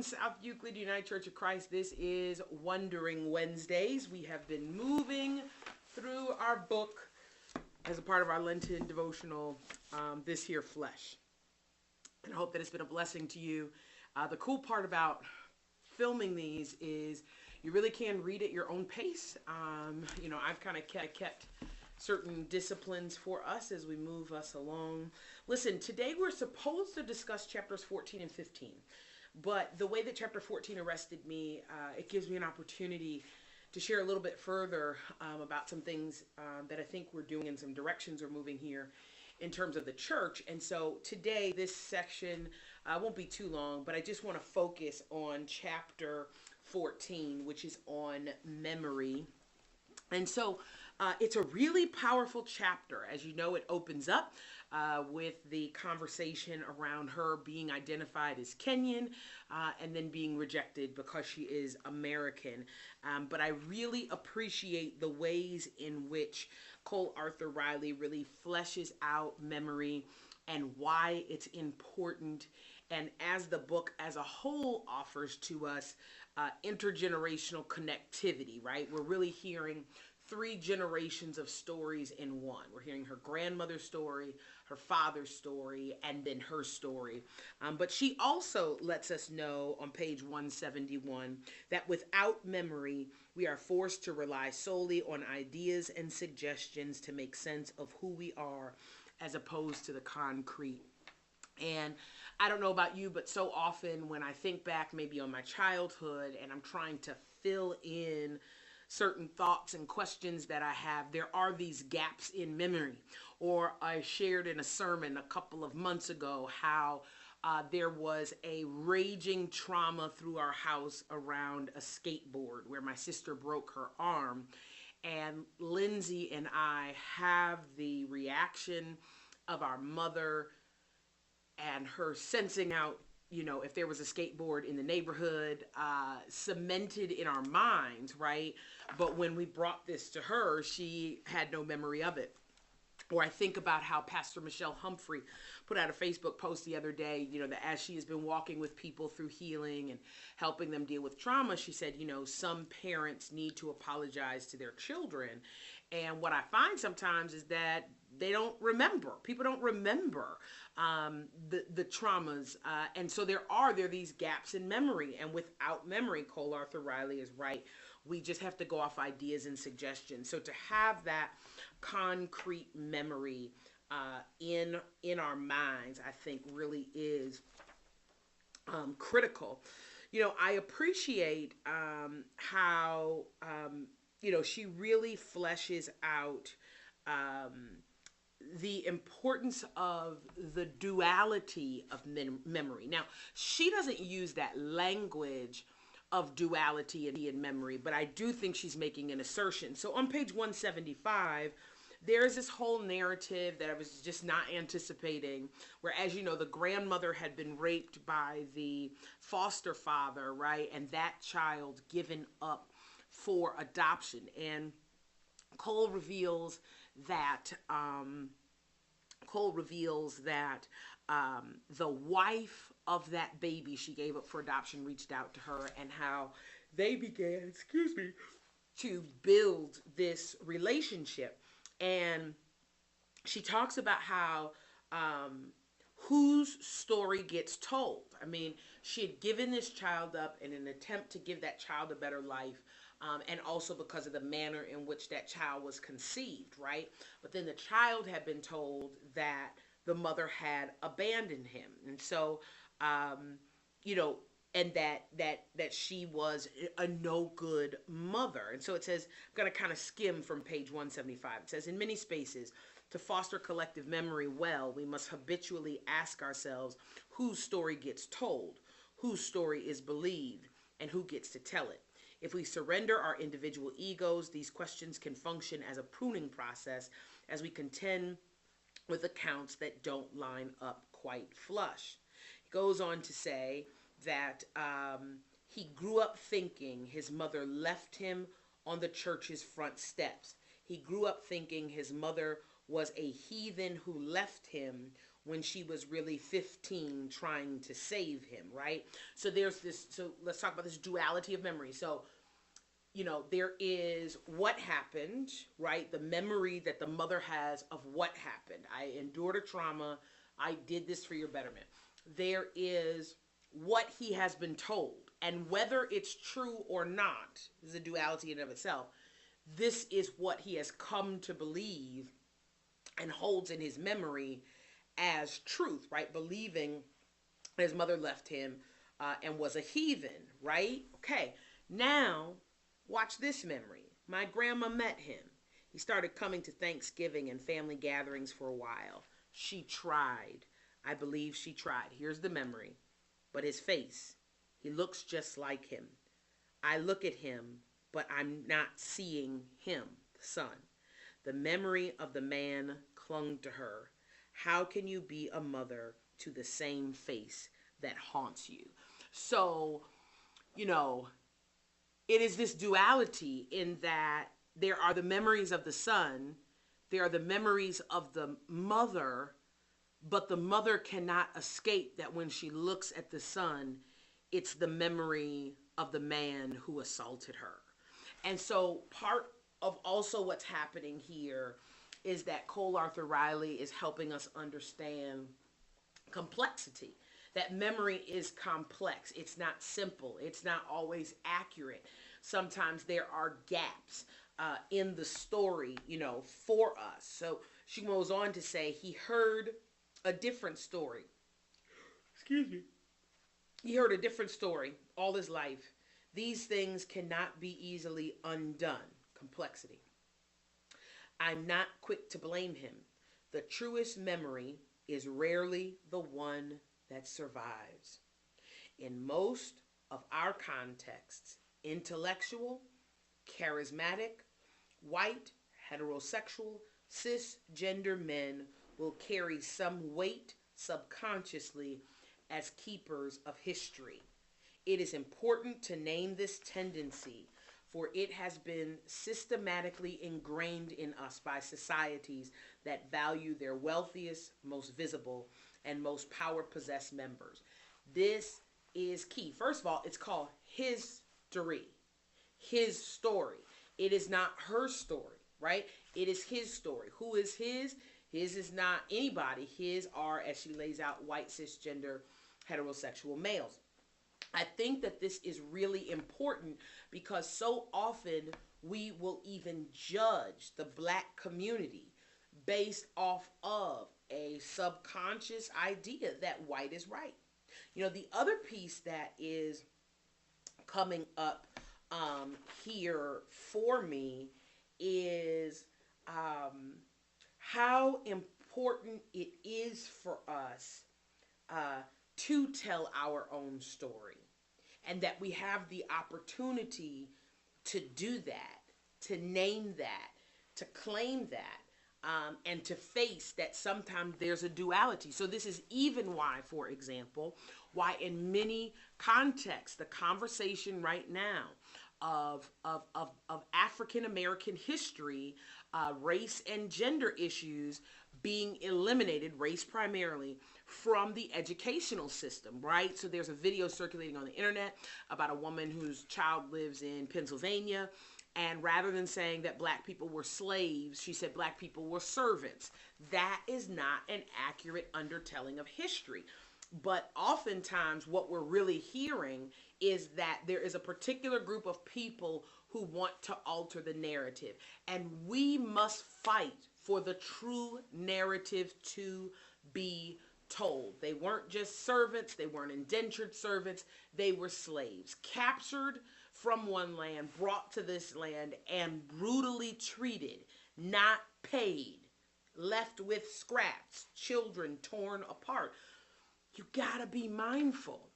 South Euclid United Church of Christ. This is Wondering Wednesdays. We have been moving through our book as a part of our Lenten devotional, This Here Flesh. And I hope that it's been a blessing to you. The cool part about filming these is you really can read at your own pace. I've kind of kept certain disciplines for us as we move us along. Listen, today we're supposed to discuss chapters 14 and 15. But the way that chapter 14 arrested me, it gives me an opportunity to share a little bit further about some things that I think we're doing and some directions we're moving here in terms of the church. And so today, this section won't be too long, but I just want to focus on chapter 14, which is on memory. And so it's a really powerful chapter. As you know, it opens up with the conversation around her being identified as Kenyan and then being rejected because she is American. But I really appreciate the ways in which Cole Arthur Riley really fleshes out memory and why it's important. And as the book as a whole offers to us intergenerational connectivity, right? We're really hearing 3 generations of stories in one. We're hearing her grandmother's story, her father's story, and then her story. But she also lets us know on page 171 that without memory, we are forced to rely solely on ideas and suggestions to make sense of who we are as opposed to the concrete. And I don't know about you, but so often when I think back maybe on my childhood and I'm trying to fill in certain thoughts and questions that I have, there are these gaps in memory. Or I shared in a sermon a couple of months ago how there was a raging trauma through our house around a skateboard where my sister broke her arm. And Lindsay and I have the reaction of our mother and her sensing out, if there was a skateboard in the neighborhood, cemented in our minds, right? But when we brought this to her, she had no memory of it. Or I think about how Pastor Michelle Humphrey put out a Facebook post the other day, that as she has been walking with people through healing and helping them deal with trauma, she said, some parents need to apologize to their children. And what I find sometimes is that they don't remember. People don't remember the traumas. And so there are these gaps in memory. And without memory, Cole Arthur Riley is right. We just have to go off ideas and suggestions. So to have that concrete memory in our minds, I think really is critical. I appreciate how, she really fleshes out the importance of the duality of memory. Now, she doesn't use that language of duality in memory, but I do think she's making an assertion. So on page 175, there's this whole narrative that I was just not anticipating, where, as you know, the grandmother had been raped by the foster father, right? And that child given up for adoption. And Cole reveals that the wife of that baby she gave up for adoption reached out to her, and how they began, to build this relationship. And she talks about how whose story gets told. I mean, she had given this child up in an attempt to give that child a better life. And also because of the manner in which that child was conceived, right? But then the child had been told that the mother had abandoned him. And so, and that she was a no good mother. And so it says, I'm going to kind of skim from page 175. It says, in many spaces, to foster collective memory well, we must habitually ask ourselves whose story gets told, whose story is believed, and who gets to tell it. If we surrender our individual egos, these questions can function as a pruning process as we contend with accounts that don't line up quite flush. He goes on to say that he grew up thinking his mother left him on the church's front steps. He grew up thinking his mother was a heathen who left him when she was really 15 trying to save him, right? So there's this, so let's talk about this duality of memory. So, there is what happened, right? The memory that the mother has of what happened. I endured a trauma. I did this for your betterment. There is what he has been told. And whether it's true or not, is a duality in and of itself. This is what he has come to believe and holds in his memory as truth, right? Believing his mother left him and was a heathen, right? Okay, now watch this memory. My grandma met him. He started coming to Thanksgiving and family gatherings for a while. She tried. I believe she tried. Here's the memory. But his face, he looks just like him. I look at him, but I'm not seeing him, the son. The memory of the man clung to her. How can you be a mother to the same face that haunts you? So, it is this duality in that there are the memories of the son, there are the memories of the mother, but the mother cannot escape that when she looks at the son, it's the memory of the man who assaulted her. And so part of also what's happening here is that Cole Arthur Riley is helping us understand complexity. That memory is complex. It's not simple. It's not always accurate. Sometimes there are gaps in the story, for us. So she goes on to say he heard a different story. Excuse me. He heard a different story all his life. These things cannot be easily undone. Complexity. I'm not quick to blame him. The truest memory is rarely the one that survives. In most of our contexts, intellectual, charismatic, white, heterosexual, cisgender men will carry some weight subconsciously as keepers of history. It is important to name this tendency, for it has been systematically ingrained in us by societies that value their wealthiest, most visible, and most power-possessed members. This is key. First of all, it's called history, his story. It is not her story, right? It is his story. Who is his? His is not anybody. His are, as she lays out, white, cisgender, heterosexual males. I think that this is really important because so often we will even judge the Black community based off of a subconscious idea that white is right. The other piece that is coming up here for me is how important it is for us to tell our own story, and that we have the opportunity to do that, to name that, to claim that, and to face that sometimes there's a duality. So this is even why, for example, why in many contexts, the conversation right now of African American history, race and gender issues being eliminated, race primarily, from the educational system, right? So there's a video circulating on the internet about a woman whose child lives in Pennsylvania, and rather than saying that Black people were slaves, she said Black people were servants. That is not an accurate undertelling of history. But oftentimes what we're really hearing is that there is a particular group of people who want to alter the narrative. And we must fight for the true narrative to be told. They weren't just servants. They weren't indentured servants. They were slaves, captured from one land, brought to this land, and brutally treated, not paid, left with scraps, children torn apart. You gotta be mindful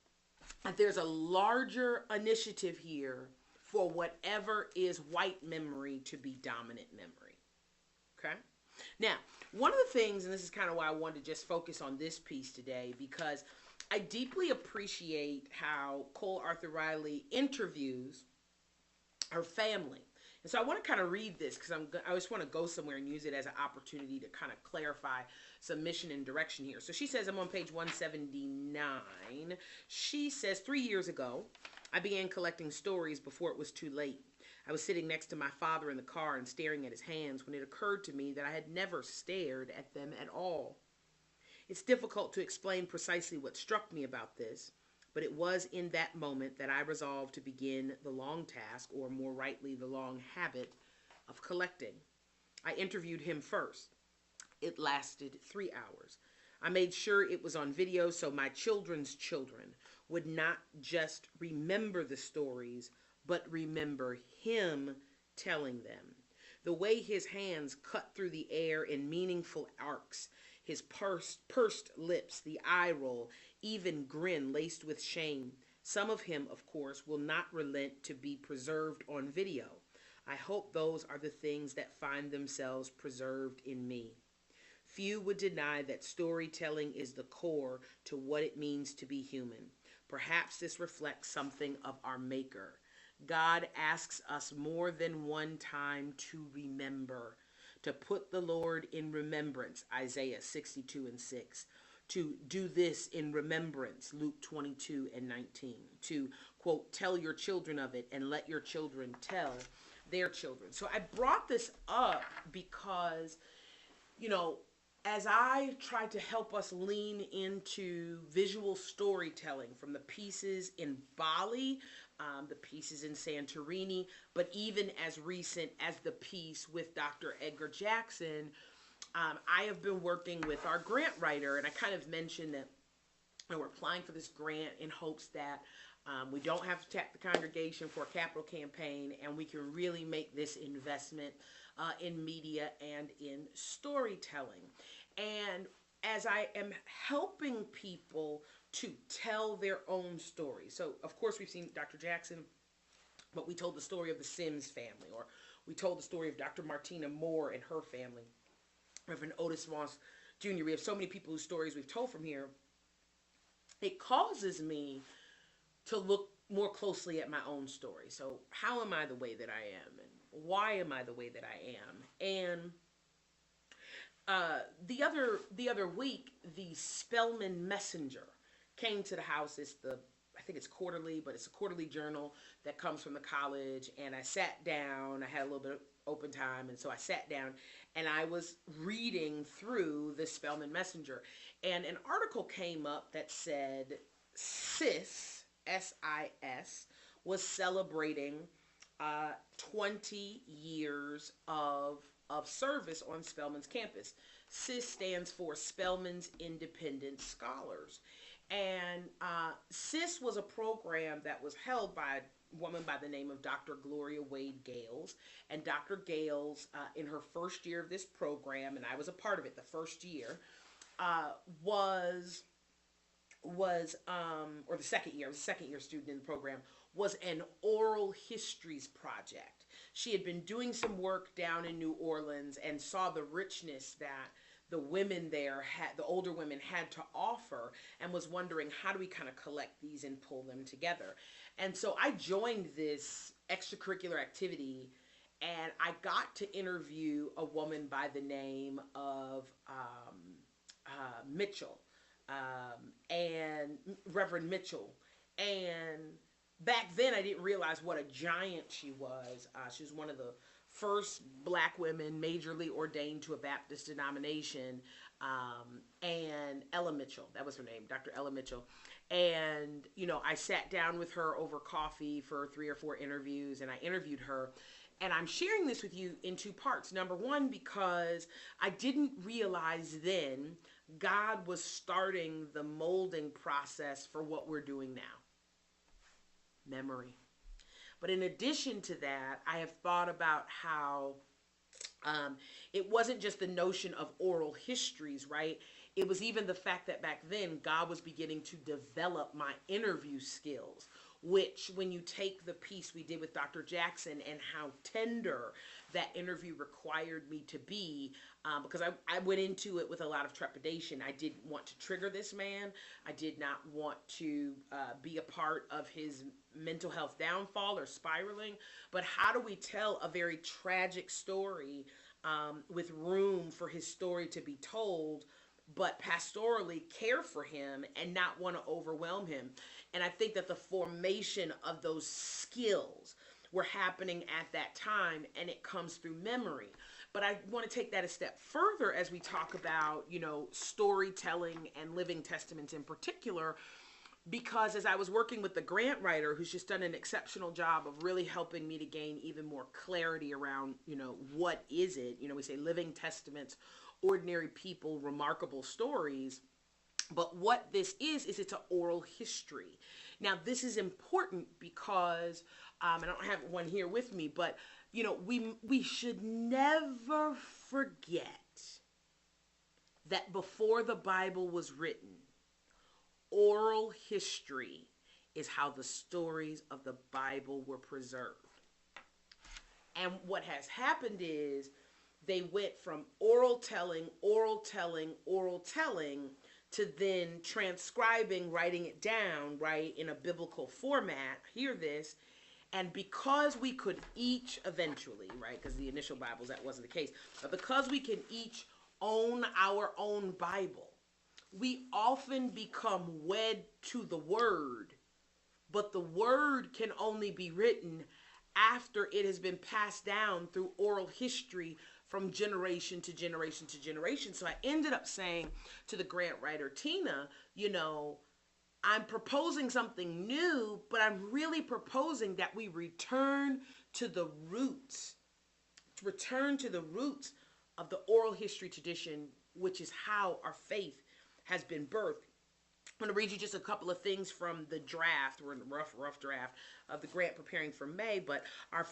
that there's a larger initiative here for whatever is white memory to be dominant memory. Okay? Now, one of the things, and this is kind of why I wanted to just focus on this piece today, because I deeply appreciate how Cole Arthur Riley interviews her family. And so I want to kind of read this because I just want to go somewhere and use it as an opportunity to kind of clarify some mission and direction here. So she says, I'm on page 179. She says, 3 years ago, I began collecting stories before it was too late. I was sitting next to my father in the car and staring at his hands when it occurred to me that I had never stared at them at all. It's difficult to explain precisely what struck me about this, but it was in that moment that I resolved to begin the long task, or more rightly, the long habit of collecting. I interviewed him first. It lasted 3 hours. I made sure it was on video so my children's children would not just remember the stories, but remember him telling them. The way his hands cut through the air in meaningful arcs, his pursed lips, the eye roll, even grin laced with shame. Some of him, of course, will not relent to be preserved on video. I hope those are the things that find themselves preserved in me. Few would deny that storytelling is the core to what it means to be human. Perhaps this reflects something of our Maker. God asks us more than one time to remember, to put the Lord in remembrance, Isaiah 62:6, to do this in remembrance, Luke 22:19, to, quote, tell your children of it and let your children tell their children. So I brought this up because, as I tried to help us lean into visual storytelling from the pieces in Bali, the pieces in Santorini, but even as recent as the piece with Dr. Edgar Jackson, I have been working with our grant writer, and I kind of mentioned that we're applying for this grant in hopes that we don't have to tap the congregation for a capital campaign, and we can really make this investment in media and in storytelling. And as I am helping people to tell their own story, so of course we've seen Dr. Jackson, but we told the story of the Sims family, or we told the story of Dr. Martina Moore and her family, Reverend Otis Moss Jr. We have so many people whose stories we've told from here. It causes me to look more closely at my own story. So how am I the way that I am? And why am I the way that I am? And the other week, the Spellman Messenger came to the house. I think it's quarterly, but it's a quarterly journal that comes from the college. And I sat down. I had a little bit of open time, and so I sat down and I was reading through the Spellman Messenger. And an article came up that said SIS, S-I-S, was celebrating 20 years of service on Spellman's campus. SIS stands for Spellman's Independent Scholars. And SIS was a program that was held by a woman by the name of Dr. Gloria Wade Gales. And Dr. Gales, in her first year of this program, and I was a part of it the first year, or the second year, I was a second year student in the program, was an oral histories project. She had been doing some work down in New Orleans and saw the richness that the women there had, the older women had to offer, and was wondering, how do we kind of collect these and pull them together? And so I joined this extracurricular activity, and I got to interview a woman by the name of Mitchell, and Reverend Mitchell. And back then I didn't realize what a giant she was. She was one of the first black women majorly ordained to a Baptist denomination, and Ella Mitchell, that was her name, Dr. Ella Mitchell. And, I sat down with her over coffee for 3 or 4 interviews, and I interviewed her. And I'm sharing this with you in 2 parts. Number one, because I didn't realize then God was starting the molding process for what we're doing now. Memory. But in addition to that, I have thought about how it wasn't just the notion of oral histories, right? It was even the fact that back then God was beginning to develop my interview skills, which when you take the piece we did with Dr. Jackson and how tender that interview required me to be, because I went into it with a lot of trepidation. I didn't want to trigger this man. I did not want to be a part of his mental health downfall or spiraling. But how do we tell a very tragic story with room for his story to be told, but pastorally care for him and not want to overwhelm him? And I think that the formation of those skills were happening at that time, and it comes through memory. But I want to take that a step further as we talk about, storytelling and living testaments in particular, because as I was working with the grant writer, who's just done an exceptional job of really helping me to gain even more clarity around, what is it? We say living testaments, ordinary people, remarkable stories. But what this is it's an oral history. Now, this is important because, I don't have one here with me, but, we should never forget that before the Bible was written, oral history is how the stories of the Bible were preserved. And what has happened is they went from oral telling, to then transcribing, writing it down, right, in a biblical format. Hear this. And because we could each eventually, right, because the initial Bibles, that wasn't the case, but because we can each own our own Bible, we often become wed to the Word, but the Word can only be written after it has been passed down through oral history from generation to generation to generation. So I ended up saying to the grant writer, Tina, I'm proposing something new, but I'm really proposing that we return to the roots of the oral history tradition, which is how our faith has been birthed. I'm going to read you just a couple of things from the draft. We're in the rough draft of the grant preparing for May, but our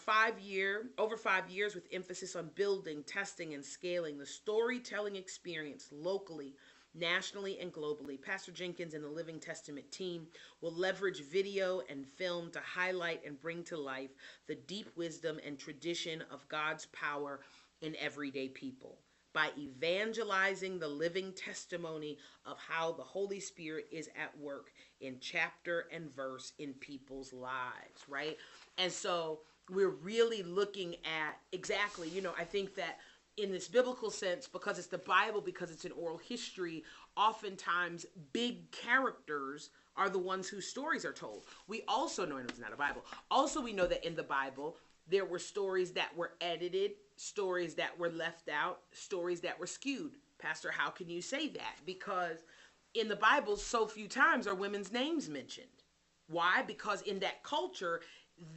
over 5 years with emphasis on building, testing, and scaling the storytelling experience locally, nationally, and globally. Pastor Jenkins and the Living Testament team will leverage video and film to highlight and bring to life the deep wisdom and tradition of God's power in everyday people, by evangelizing the living testimony of how the Holy Spirit is at work in chapter and verse in people's lives, right? And so we're really looking at exactly, I think that in this biblical sense, because it's the Bible, because it's an oral history, oftentimes big characters are the ones whose stories are told. We also know, and it's not a Bible, also we know that in the Bible, there were stories that were edited, stories that were left out, stories that were skewed. Pastor, how can you say that? Because in the Bible, so few times are women's names mentioned. Why? Because in that culture,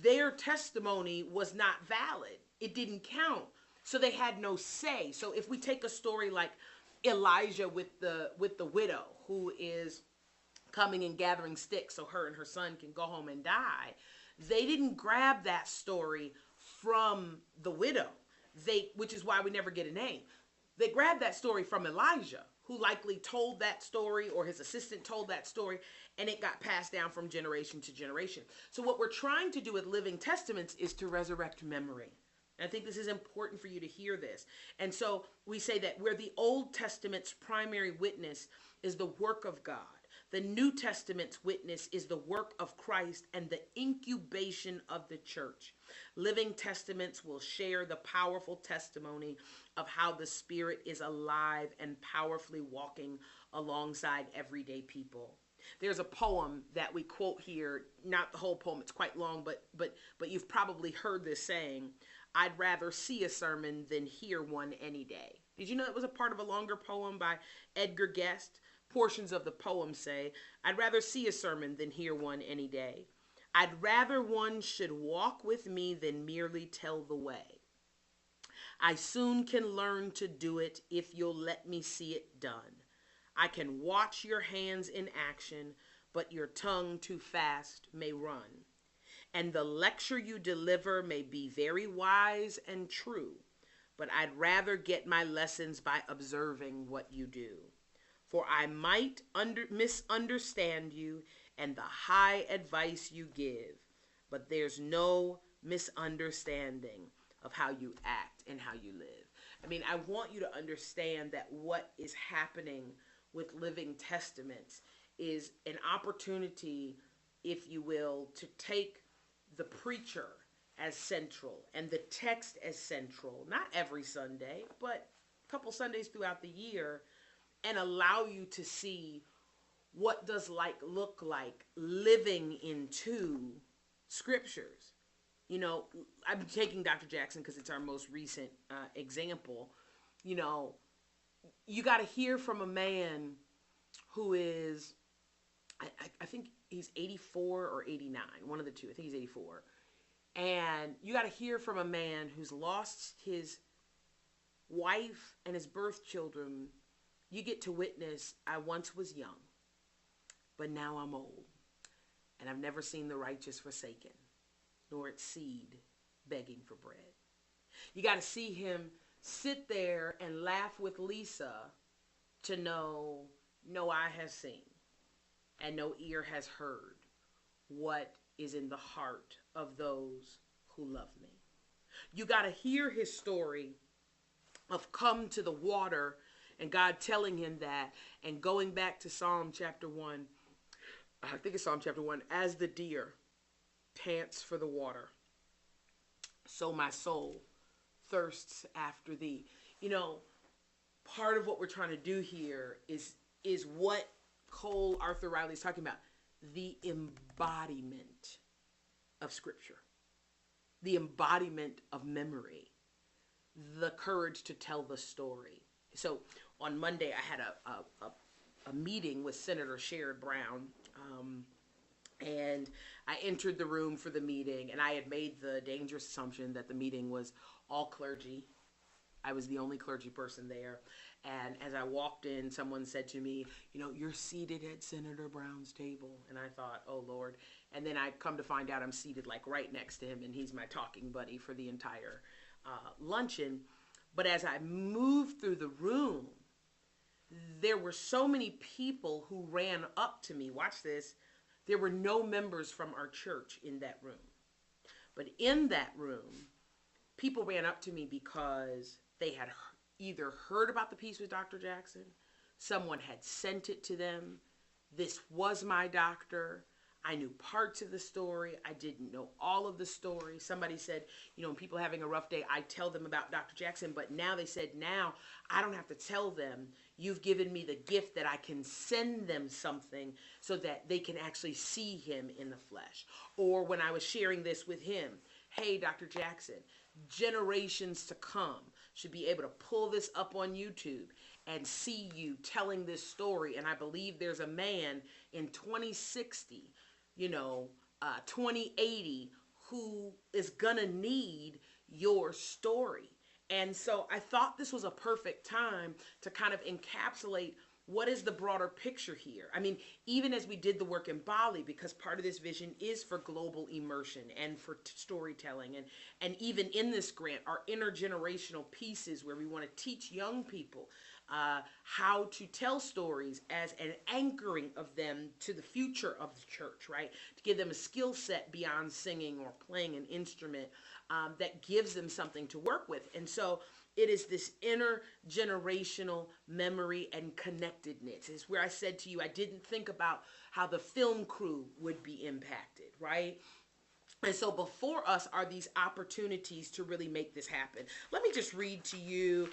their testimony was not valid. It didn't count. So they had no say. So if we take a story like Elijah with the widow who is coming and gathering sticks so her and her son can go home and die, they didn't grab that story from the widow, which is why we never get a name. They grabbed that story from Elijah, who likely told that story, or his assistant told that story, and it got passed down from generation to generation. So what we're trying to do with Living Testaments is to resurrect memory. And I think this is important for you to hear this. And so we say that where the Old Testament's primary witness is the work of God, the New Testament's witness is the work of Christ and the incubation of the church. Living Testaments will share the powerful testimony of how the Spirit is alive and powerfully walking alongside everyday people. There's a poem that we quote here, not the whole poem, it's quite long, but you've probably heard this saying, I'd rather see a sermon than hear one any day. Did you know it was a part of a longer poem by Edgar Guest? Portions of the poem say, I'd rather see a sermon than hear one any day. I'd rather one should walk with me than merely tell the way. I soon can learn to do it if you'll let me see it done. I can watch your hands in action, but your tongue too fast may run. And the lecture you deliver may be very wise and true, but I'd rather get my lessons by observing what you do. for I might misunderstand you and the high advice you give, but there's no misunderstanding of how you act and how you live. I mean, I want you to understand that what is happening with Living Testaments is an opportunity, if you will, to take the preacher as central and the text as central, not every Sunday, but a couple Sundays throughout the year, and allow you to see what does look like living into scriptures. You know, I'm taking Dr. Jackson because it's our most recent example. You know, you got to hear from a man who is, I think he's 84 or 89, one of the two. I think he's 84. And you got to hear from a man who's lost his wife and his birth children. You get to witness, I once was young, but now I'm old, and I've never seen the righteous forsaken, nor its seed begging for bread. You got to see him sit there and laugh with Lisa to know no eye has seen and no ear has heard what is in the heart of those who love me. You got to hear his story of come to the water and God telling him that, and going back to Psalm chapter 1, I think it's Psalm chapter 1, as the deer pants for the water, so my soul thirsts after thee. You know, part of what we're trying to do here is what Cole Arthur Riley is talking about, the embodiment of Scripture, the embodiment of memory, the courage to tell the story. So on Monday, I had a meeting with Senator Sherrod Brown, and I entered the room for the meeting, and I had made the dangerous assumption that the meeting was all clergy. I was the only clergy person there. And as I walked in, someone said to me, you know, you're seated at Senator Brown's table. And I thought, oh, Lord. And then I come to find out I'm seated like right next to him, and he's my talking buddy for the entire luncheon. But as I moved through the room, there were so many people who ran up to me. Watch this. There were no members from our church in that room. But in that room, people ran up to me because they had either heard about the piece with Dr. Jackson, someone had sent it to them, this was my doctor, I knew parts of the story, I didn't know all of the story. Somebody said, you know, when people are having a rough day, I tell them about Dr. Jackson, but now they said, now I don't have to tell them. You've given me the gift that I can send them something so that they can actually see him in the flesh. Or when I was sharing this with him, hey, Dr. Jackson, generations to come should be able to pull this up on YouTube and see you telling this story. And I believe there's a man in 2060, 2080, who is gonna need your story. And so I thought this was a perfect time to kind of encapsulate what is the broader picture here. I mean, even as we did the work in Bali, because part of this vision is for global immersion and for storytelling, and even in this grant, our intergenerational pieces where we want to teach young people how to tell stories as an anchoring of them to the future of the church, right? To give them a skill set beyond singing or playing an instrument that gives them something to work with. And so it is this intergenerational memory and connectedness. It's where I said to you, I didn't think about how the film crew would be impacted, right? And so before us are these opportunities to really make this happen. Let me just read to you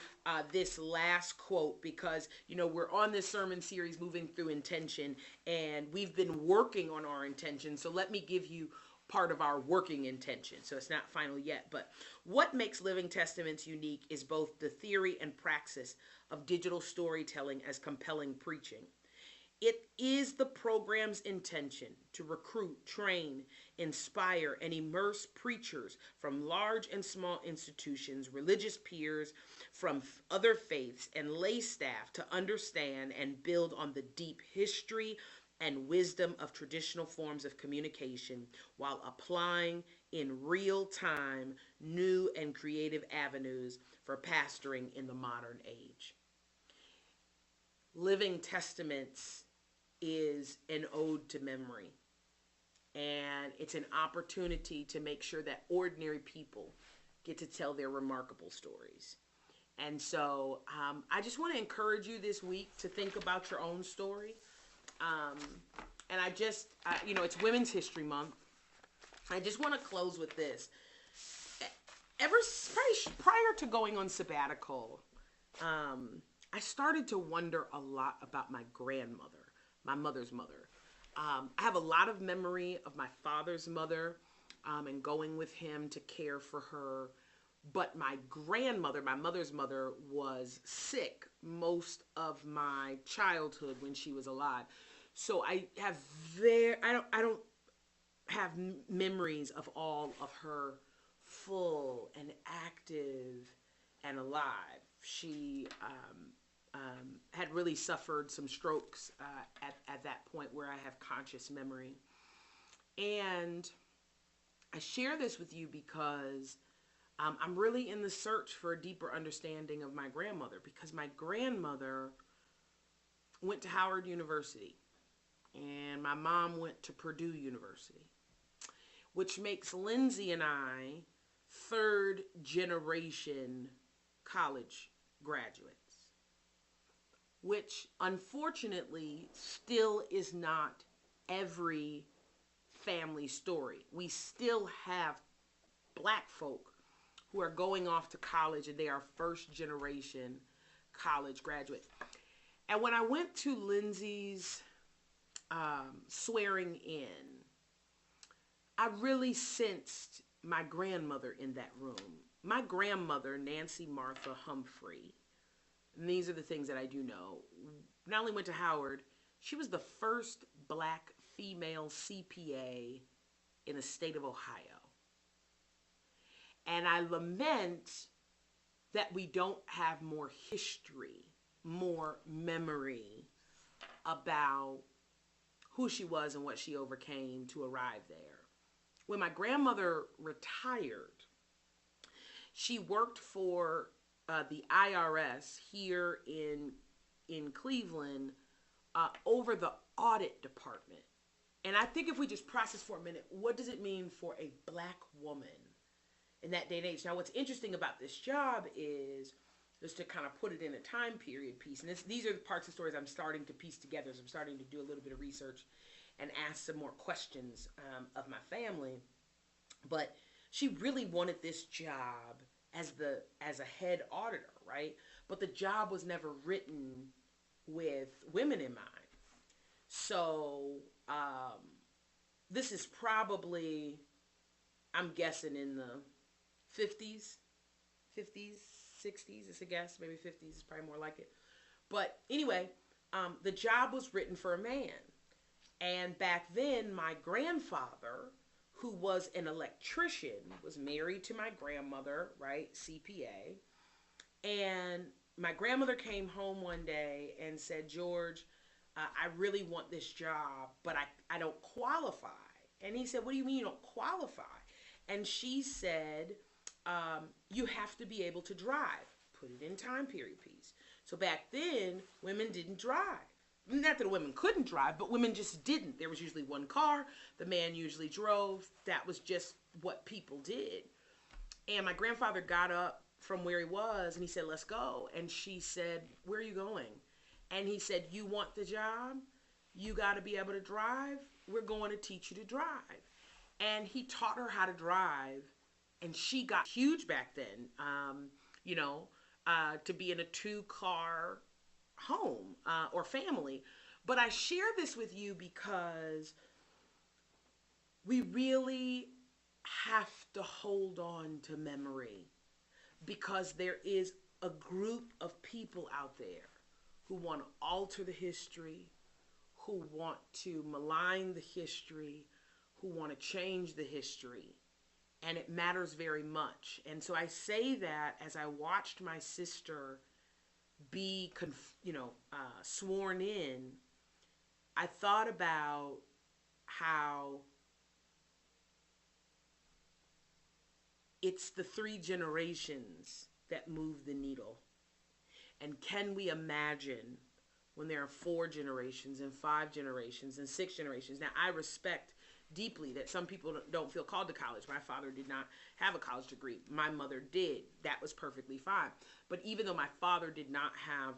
this last quote, because, we're on this sermon series, Moving Through Intention, and we've been working on our intention. So let me give you part of our working intention. So it's not final yet, but what makes Living Testaments unique is both the theory and praxis of digital storytelling as compelling preaching. It is the program's intention to recruit, train, inspire, and immerse preachers from large and small institutions, religious peers from other faiths, and lay staff to understand and build on the deep history and wisdom of traditional forms of communication while applying in real time new and creative avenues for pastoring in the modern age. Living Testaments is an ode to memory. And it's an opportunity to make sure that ordinary people get to tell their remarkable stories. And so I just want to encourage you this week to think about your own story. And it's Women's History Month. I just want to close with this. Prior to going on sabbatical, I started to wonder a lot about my grandmother, my mother's mother. I have a lot of memory of my father's mother and going with him to care for her. But my grandmother, my mother's mother, was sick most of my childhood when she was alive. So I don't have memories of all of her full and active and alive. She had really suffered some strokes at that point where I have conscious memory. And I share this with you because I'm really in the search for a deeper understanding of my grandmother, because my grandmother went to Howard University and my mom went to Purdue University, which makes Lindsay and I third generation college graduates, which unfortunately still is not every family story. We still have Black folk who are going off to college and they are first generation college graduates. And when I went to Lindsay's swearing in, I really sensed my grandmother in that room. My grandmother, Nancy Martha Humphrey, and these are the things that I do know, not only went to Howard, she was the first Black female CPA in the state of Ohio. And I lament that we don't have more history, more memory about who she was and what she overcame to arrive there. When my grandmother retired, she worked for the IRS here in Cleveland over the audit department. And I think if we just process for a minute, what does it mean for a Black woman in that day and age? Now, what's interesting about this job is, just to kind of put it in a time period piece, and these are the parts of stories I'm starting to piece together as I'm starting to do a little bit of research and ask some more questions of my family. But she really wanted this job as a head auditor, right? But the job was never written with women in mind. So this is probably, I'm guessing, in the 50s, 60s, it's a guess, maybe 50s is probably more like it. But anyway, the job was written for a man. And back then, my grandfather, who was an electrician, was married to my grandmother, right, CPA. And my grandmother came home one day and said, George, I really want this job, but I don't qualify. And he said, what do you mean you don't qualify? And she said, you have to be able to drive. Put it in time period piece. So back then, women didn't drive. Not that women couldn't drive, but women just didn't. There was usually one car. The man usually drove. That was just what people did. And my grandfather got up from where he was and he said, let's go. And she said, where are you going? And he said, you want the job? You got to be able to drive? We're going to teach you to drive. And he taught her how to drive. And she got huge back then, to be in a 2-car home or family. But I share this with you because we really have to hold on to memory, because there is a group of people out there who want to alter the history, who want to malign the history, who want to change the history. And it matters very much. And so I say that as I watched my sister be, sworn in, I thought about how it's the 3 generations that move the needle. And can we imagine when there are 4 generations and 5 generations and 6 generations. Now, I respect deeply that some people don't feel called to college. My father did not have a college degree. My mother did. That was perfectly fine. But even though my father did not have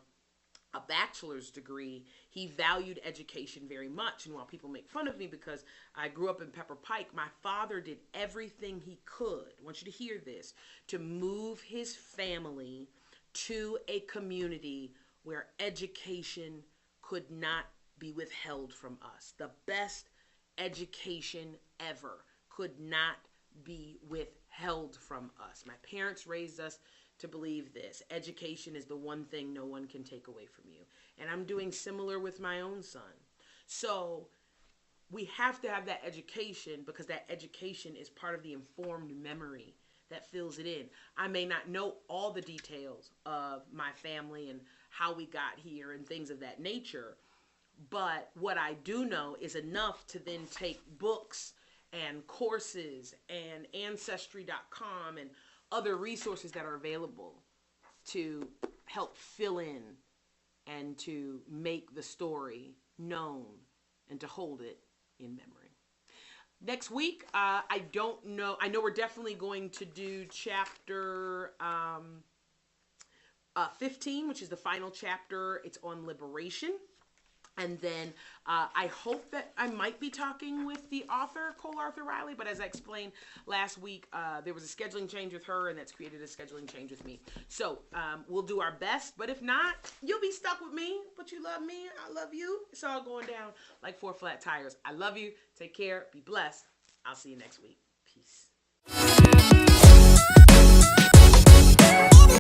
a bachelor's degree, he valued education very much. And while people make fun of me because I grew up in Pepper Pike, my father did everything he could, I want you to hear this, to move his family to a community where education could not be withheld from us. The best education ever could not be withheld from us. My parents raised us to believe this. Education is the one thing no one can take away from you. And I'm doing similar with my own son. So we have to have that education because that education is part of the informed memory that fills it in. I may not know all the details of my family and how we got here and things of that nature, but what I do know is enough to then take books and courses and Ancestry.com and other resources that are available to help fill in and to make the story known and to hold it in memory. Next week, I don't know. I know we're definitely going to do chapter 15, which is the final chapter. It's on liberation. And then I hope that I might be talking with the author, Cole Arthur Riley. But as I explained last week, there was a scheduling change with her, and that's created a scheduling change with me. So we'll do our best. But if not, you'll be stuck with me. But you love me. I love you. It's all going down like 4 flat tires. I love you. Take care. Be blessed. I'll see you next week. Peace.